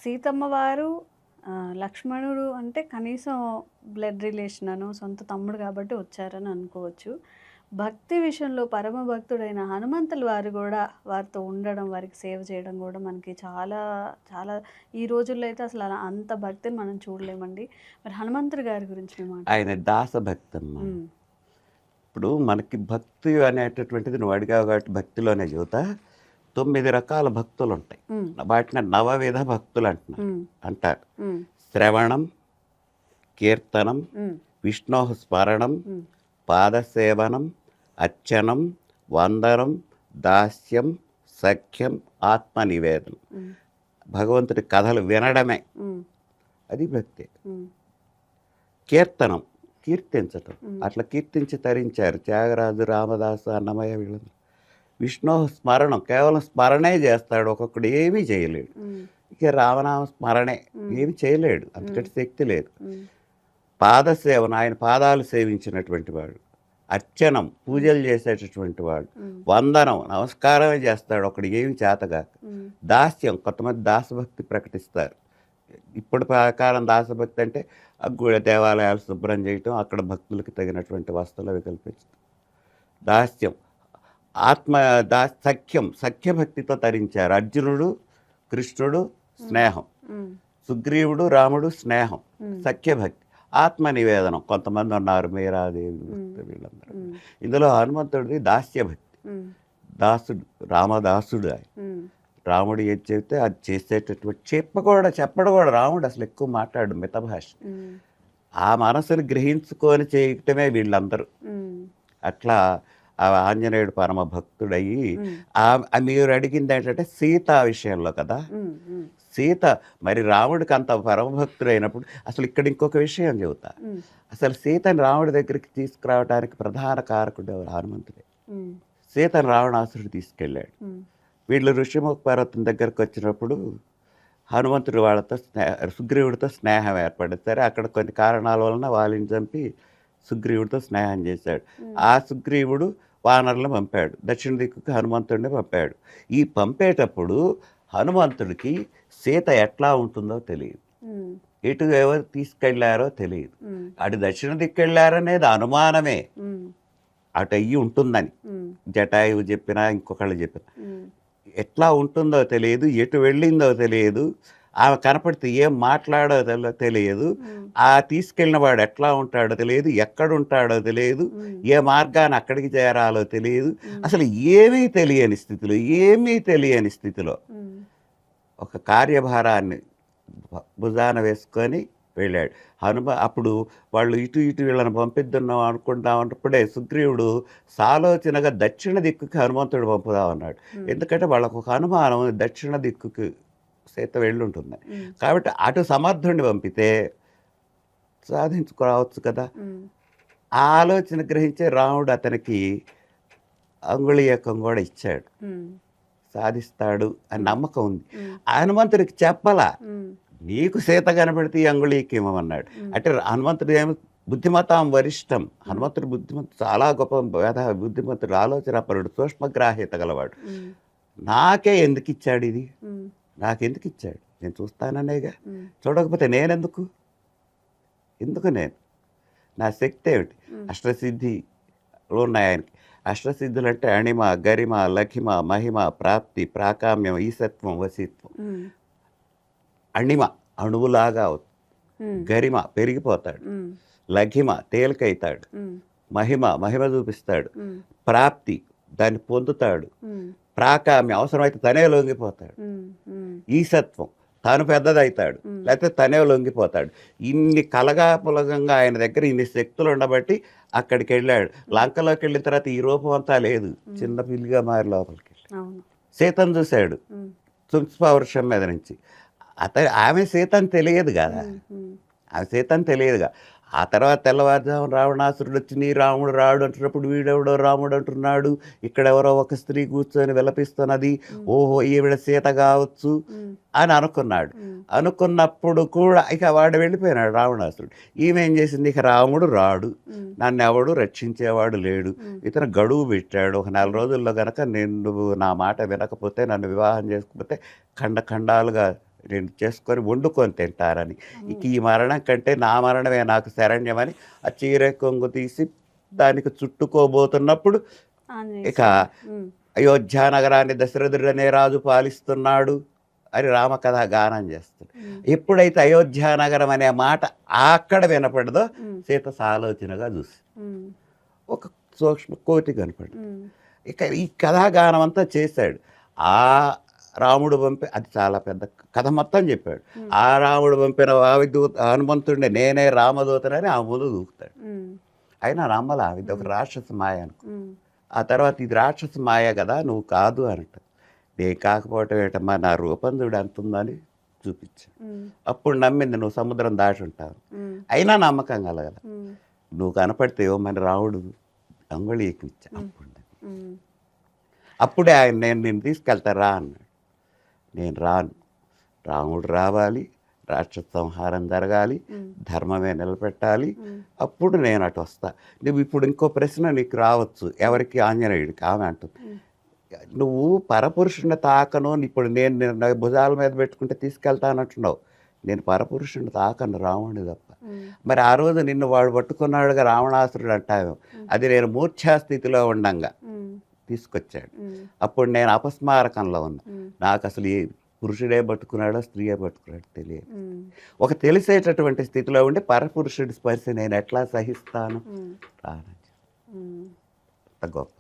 సీతమ్మ వారు లక్ష్మణుడు అంటే కనీసం బ్లడ్ రిలేషన్ అనో, సొంత తమ్ముడు కాబట్టి వచ్చారని అనుకోవచ్చు. భక్తి విషయంలో పరమ భక్తుడైన హనుమంతుల వారు గూడా వారితో ఉండడం, వారికి సేవ చేయడం గూడా మనకి చాలా, చాలా ఈ రోజుల్లో అయితే అసలు అలా అంత భక్తిని మనం చూడలేమండి. మరి హనుమంతుడి గారి గురించి మీ మాట. ఆయన దాసభక్తమ్మ. హ్మ్. ఇప్పుడు మనకి భక్తి అనేటటువంటిది నువ్వు అడిగావు కాబట్టి భక్తిలోనే చెబుతా. 9 రకాల భక్తులుంటాయి. హ్మ్. వాటిని నవవిధ భక్తులు హ్మ్. అంటారు. హ్మ్. శ్రవణం, కీర్తనం, హ్మ్. విష్ణోః స్మరణం, హ్మ్. పాదసేవనం, అర్చనం, వందనం, దాస్యం, సఖ్యం, ఆత్మనివేదనం. హ్మ్. భగవంతుడి కథలు వినడమే హ్మ్. అది భక్తి. హ్మ్. కీర్తనం, కీర్తించటం. హ్మ్. అట్లా కీర్తించి తరించారు త్యాగరాజు, రామదాసు, అన్నమయ్య వీళ్ళందరూ. విష్ణు స్మరణం, కేవలం స్మరణే చేస్తాడు, ఒక్కొక్కడు ఏమీ చేయలేడు. హ్మ్. ఇక రామనామ స్మరణే, హ్మ్. ఏమి చేయలేడు, అంతకంటే శక్తి లేదు. హ్మ్. పాదసేవన, ఆయన పాదాలు సేవించినటువంటి వాడు. అర్చనం, పూజలు చేసేటటువంటి వాడు. హ్మ్. వందనం, నమస్కారమే చేస్తాడు, ఒకడు ఏమి చేతగాక. హ్మ్. దాస్యం, కొంతమంది దాసభక్తి ప్రకటిస్తారు. ఇప్పుడు ప్రకారం దాసభక్తి అంటే ఆ గుడి దేవాలయాలు శుభ్రం చేయటం, అక్కడ భక్తులకు తగినటువంటి వస్తువులు అవి కల్పించడం. దాస్యం, ఆత్మ సఖ్యం, సఖ్యభక్తితో తరించారు. అర్జునుడు, కృష్ణుడు స్నేహం, హ్మ్. సుగ్రీవుడు, రాముడు స్నేహం, హ్మ్. సఖ్యభక్తి. ఆత్మ నివేదనం, కొంతమంది ఉన్నారు, మీరాదేవి, వీళ్ళందరూ. హ్మ్. ఇందులో హనుమంతుడిది దాస్యభక్తి. హ్మ్. దాసుడు, రామదాసుడు ఆయన. హ్మ్. రాముడు ఏది చెబితే అది చేసేటటువంటి చెప్పడు కూడా రాముడు అసలు ఎక్కువ మాట్లాడు మితభాష. హ్మ్. ఆ మనసుని గ్రహించుకొని చేయటమే వీళ్ళందరూ. హ్మ్. అట్లా ఆ ఆంజనేయుడు పరమ భక్తుడయ్యి హ్మ్. మీరు అడిగింది ఏంటంటే సీత విషయంలో కదా. హ్మ్. హ్మ్. సీత మరి రాముడికి అంత పరమభక్తుడైనప్పుడు అసలు ఇక్కడ ఇంకొక విషయం చెబుతా. హ్మ్. అసలు సీతని రాముడి దగ్గరికి తీసుకురావడానికి ప్రధాన కారకుడు ఎవరు? హనుమంతుడే. హ్మ్. సీతను రావణాసురుడు తీసుకెళ్ళాడు. హ్మ్. వీళ్ళు ఋషిముఖ పర్వతం దగ్గరకు వచ్చినప్పుడు హనుమంతుడు వాళ్ళతో సుగ్రీవుడితో స్నేహం ఏర్పడింది. సరే, అక్కడ కొన్ని కారణాల వలన వాళ్ళని చంపి సుగ్రీవుడితో స్నేహం చేశాడు. ఆ సుగ్రీవుడు వానరులను పంపాడు, దక్షిణ దిక్కుకి హనుమంతుడిని పంపాడు. ఈ పంపేటప్పుడు హనుమంతుడికి సీత ఎట్లా ఉంటుందో తెలియదు, హ్మ్. ఎటు ఎవరు తీసుకెళ్లారో తెలియదు. హ్మ్. అటు దక్షిణ దిక్కెళ్ళారనేది అనుమానమే, హ్మ్. అటు అయ్యి ఉంటుందని. హ్మ్. జటాయువు చెప్పినా ఇంకొకళ్ళు చెప్పినా హ్మ్. ఎట్లా ఉంటుందో తెలియదు, ఎటు వెళ్ళిందో తెలియదు, ఆమె కనపడితే ఏం మాట్లాడో తెలియదు, హ్మ్. ఆ తీసుకెళ్ళిన వాడు ఎట్లా ఉంటాడో తెలియదు, ఎక్కడుంటాడో తెలియదు, హ్మ్. ఏ మార్గాన్ని అక్కడికి చేరాలో తెలియదు. హ్మ్. అసలు ఏమీ తెలియని స్థితిలో హ్మ్. ఒక కార్యభారాన్ని భుజాన వేసుకొని వెళ్ళాడు. అప్పుడు వాళ్ళు ఇటు ఇటు వీళ్ళని పంపిద్దాం అనుకుంటామన్నప్పుడే సుగ్రీవుడు సాలోచనగా దక్షిణ దిక్కుకి హనుమంతుడు పంపుదామన్నాడు. హ్మ్. ఎందుకంటే వాళ్ళకు ఒక అనుమానం, దక్షిణ దిక్కుకి సీత వెళ్ళుంటుంది హ్మ్. కాబట్టి అటు సమర్థుడిని పంపితే సాధించుకోవచ్చు కదా. హ్మ్. ఆ ఆలోచన గ్రహించే రాముడు అతనికి అంగుళీయకం కూడా ఇచ్చాడు. హ్మ్. సాధిస్తాడు అని నమ్మకం ఉంది. హ్మ్. హనుమంతుడికి చెప్పలా, హ్మ్. నీకు సీత కనబడితే ఈ అంగుళీకి ఇవ్వమన్నాడు. అంటే హనుమంతుడు ఏమి బుద్ధిమతాం వరిష్టం. హనుమంతుడు బుద్ధిమంతుడు, చాలా గొప్ప బుద్ధిమంతుడు, ఆలోచనాపరుడు, సూక్ష్మగ్రాహ్యత గలవాడు. హ్మ్. నాకే ఎందుకు ఇచ్చాడు ఇది, హ్మ్. నాకెందుకు ఇచ్చాడు, నేను చూస్తాననేగా, హ్మ్. చూడకపోతే నేనెందుకు, ఎందుకు నేను, నా శక్తి ఏమిటి? హ్మ్. అష్టసిద్ధులు ఉన్నాయి ఆయనకి. అష్టసిద్ధులు అంటే అణిమ, గరిమ, లఖిమ, మహిమ, ప్రాప్తి, ప్రాకామ్యం, ఈసత్వం, వసిత్వం. హ్మ్. అణిమ, అణువులాగా అవుతుంది. హ్మ్. గరిమ, పెరిగిపోతాడు. హ్మ్. లఘిమ, తేలికైతాడు. హ్మ్. మహిమ చూపిస్తాడు. హ్మ్. ప్రాప్తి, దాన్ని పొందుతాడు. హ్మ్. ప్రాకామ్యం, అవసరమైతే తనే లొంగిపోతాడు. హ్మ్. హ్మ్. ఈసత్వం, తాను పెద్దదవుతాడు, హ్మ్. లేకపోతే తనే లొంగిపోతాడు. ఇన్ని కలగాపులగంగా ఆయన దగ్గర ఇన్ని శక్తులు ఉండబట్టి అక్కడికి వెళ్ళాడు. లంకలోకి వెళ్ళిన తర్వాత ఈ రూపం అంతా లేదు, చిన్న పిల్లిగా మారి లోపలికి వెళ్ళాడు. అవును. సీతను చూశాడు హ్మ్. తుంచపవృక్షం మీద నుంచి. ఆమె సీతని తెలియదు కదా, హ్మ్. హ్మ్. ఆమె సీతని తెలియదుగా. ఆ తర్వాత తెల్లవారుజామున రావణాసురుడు వచ్చి నీ రాముడు రాడు అంటున్నప్పుడు వీడెవడో రాముడు అంటున్నాడు, ఇక్కడెవరో ఒక స్త్రీ కూర్చొని విలపిస్తున్నది, ఓహో ఈవిడ సీత కావచ్చు హ్మ్. అని అనుకున్నాడు. హ్మ్. అనుకున్నప్పుడు కూడా ఇక వాడు వెళ్ళిపోయినాడు రావణాసురుడు. ఈమె ఏం చేసింది, ఇక రాముడు రాడు, హ్మ్. నన్ను ఎవడు రక్షించేవాడు లేడు, హ్మ్. ఇతను గడువు పెట్టాడు, ఒక 4 రోజుల్లో గనక నువ్వు నా మాట వినకపోతే, నన్ను వివాహం చేసుకోకపోతే ఖండాలుగా నేను చేసుకొని వండుకొని తింటారని. ఇక ఈ మరణం కంటే నా మరణమే నాకు శరణ్యమని ఆ చీర కొంగు తీసి దానికి చుట్టుకోబోతున్నప్పుడు ఆంజనేయ ఇక స్వామి. అయోధ్య నగరాన్ని దశరథుడనే రాజు పాలిస్తున్నాడు అని రామకథ గానం చేస్తాడు. ఎప్పుడైతే అయోధ్య నగరం అనే మాట అక్కడ వినపడదో సీత సాలోచనగా చూసి ఒక సూక్ష్మ కోటి కనపడు. ఇక ఈ కథాగానం అంతా చేశాడు. ఆ రాముడు పంపి అది చాలా పెద్ద కథ మొత్తం చెప్పాడు. ఆ రాముడు పంపిన వావిదూత హనుమంతుడిని నేనే రామదూతనని ఆ ముందు దూకుతాడు. అయినా నమ్మల ఇది ఒక రాక్షస మాయ అనుకో. ఆ తర్వాత ఇది రాక్షస మాయ కదా నువ్వు కాదు అంట. నేను కాకపోవటం ఏంటమ్మా నా రూపం చూడు ఎంత ఉందని చూపించాను. అప్పుడు నమ్మింది నువ్వు సముద్రం దాటి ఉంటావు. అయినా నమ్మకం కలగల. నువ్వు కనపడితే ఇవ్వమని రాముడు అంగుళీకిచ్చా. అప్పుడే ఆయన నేను నిన్ను తీసుకెళ్తారా అన్నాడు. నేను రాను, రాముడు రావాలి, రాక్షస సంహారం జరగాలి, ధర్మమే నిలబెట్టాలి, అప్పుడు నేను అటు వస్తా. నువ్వు ఇప్పుడు ఇంకో ప్రశ్న నీకు రావచ్చు, ఎవరికి? ఆంజనేయుడికి. ఆమె అంటుంది నువ్వు పరపురుషుని తాకను, ఇప్పుడు నేను భుజాల మీద పెట్టుకుంటే తీసుకెళ్తానంటున్నావు. నేను పరపురుషుని తాకను, రావణుడి తప్ప. మరి ఆ రోజు నిన్ను వాడు పట్టుకున్నాడుగా రావణాసురుడు అంటావు, అది నేను మూర్ఛాస్థితిలో ఉండంగా తీసుకొచ్చాడు. అప్పుడు నేను అపస్మారకంలో ఉన్నా. నాకు అసలు ఏ పురుషుడే పట్టుకున్నాడో స్త్రీయే పట్టుకున్నాడో తెలియదు. ఒక తెలిసేటటువంటి స్థితిలో ఉండి పరపురుషుడి స్పర్శ నేను ఎట్లా సహిస్తాను? రాను. గొప్ప